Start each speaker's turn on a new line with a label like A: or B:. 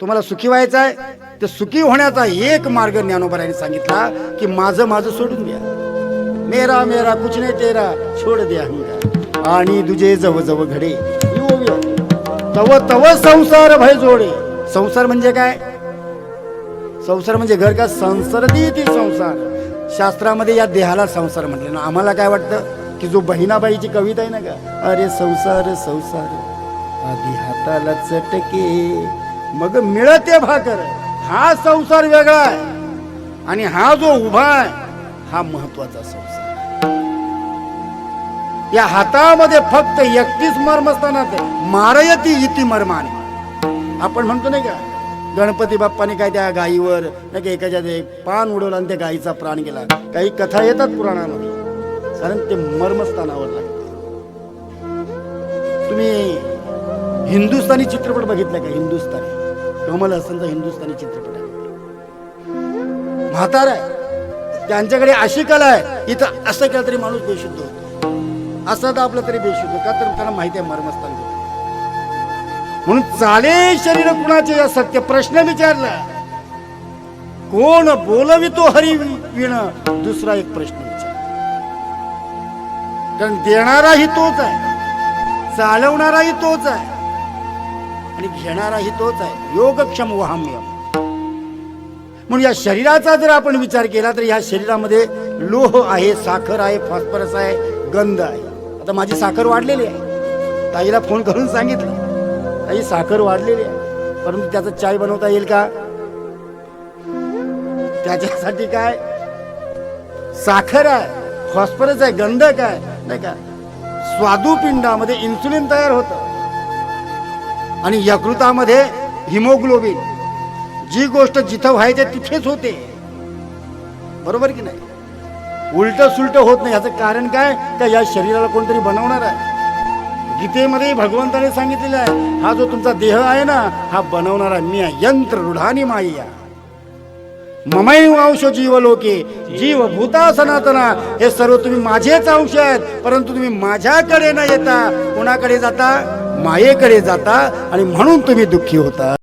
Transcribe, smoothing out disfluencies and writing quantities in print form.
A: तुम्हाला सुखी व्हायचं आहे तर सुखी होण्याचा एक मार्ग ज्ञानोबारायांनी सांगितला की माझं माझं सोडून द्या. मेरा मेरा कुछ नाही तेरा छोड द्या अहंकार आणि तुझे जव जव घडे तव तव संसार भय जोडे. संसार म्हणजे काय? संसार म्हणजे घर का संसर्दी ती संसार. शास्त्रामध्ये या देहाला संसार म्हटले ना. आम्हाला काय वाटतं की जो बहिणाबाईची कविता आहे ना का, अरे संसार संसार आधी हाताला चटके मग मिळते भाकर, हा संसार वेगळा आहे आणि हा जो उभा आहे हा महत्वाचा संसार. या हातामध्ये फक्त 31 मर्म असताना मारयती इति मर्माने. आपण म्हणतो नाही का गणपती बाप्पाने काय त्या गायीवर नाही का एकाच्या एक पान उडवलं आणि त्या गायीचा प्राण गेला. काही कथा येतात पुराणामध्ये, कारण ते मर्मस्थानावर लागते. तुम्ही हिंदुस्थानी चित्रपट बघितला का? हिंदुस्थानी कमल हसनचा हिंदुस्थानी चित्रपट आहे. म्हातारा आहे, त्यांच्याकडे अशी कला आहे इथं असं केलं तरी माणूस बेशुद्ध होतो, असं तर आपलं तरी बेशुद्ध का, तर त्यांना माहिती आहे मर्मस्थान. म्हणून चाले शरीर कुणाचे या सत्य प्रश्न विचारला, कोण बोलवितो हरी विण, दुसरा एक प्रश्न विचार. कारण देणाराही तोच आहे, चालवणाराही तोच आहे आणि घेणाराही तोच आहे. योगक्षम वहाम्यम. म्हणून या शरीराचा जर आपण विचार केला तर या शरीरामध्ये लोह आहे, साखर आहे, फॉस्फरस आहे, गंध आहे. आता माझी साखर वाढलेली आहे, ताईला फोन करून सांगितलं ताई साखर वाढलेली आहे, परंतु त्याचा चाय बनवता येईल का? त्याच्यासाठी काय साखर आहे, फॉस्फरस आहे, गंध काय नाही का, स्वादुपिंडामध्ये इन्सुलिन तयार होतं आणि यकृतामध्ये हिमोग्लोबिन. जी गोष्ट जिथं व्हायचे तिथेच होते, बरोबर की नाही? उलट सुलट होत नाही. याचं कारण काय? का या शरीराला कोणतरी बनवणार आहे. गीतेमध्ये भगवंताने सांगितलेलं आहे, हा जो तुमचा देह आहे ना हा बनवणारा मी आहे. यंत्र रूढानी माया ममैव अंश जीवलोके जीव भूता सनातना. हे सर्व तुम्ही माझेच अंश आहेत, परंतु तुम्ही माझ्याकडे न येता कोणाकडे जाता? मायेकडे जाता आणि म्हणून तुम्ही दुःखी होता.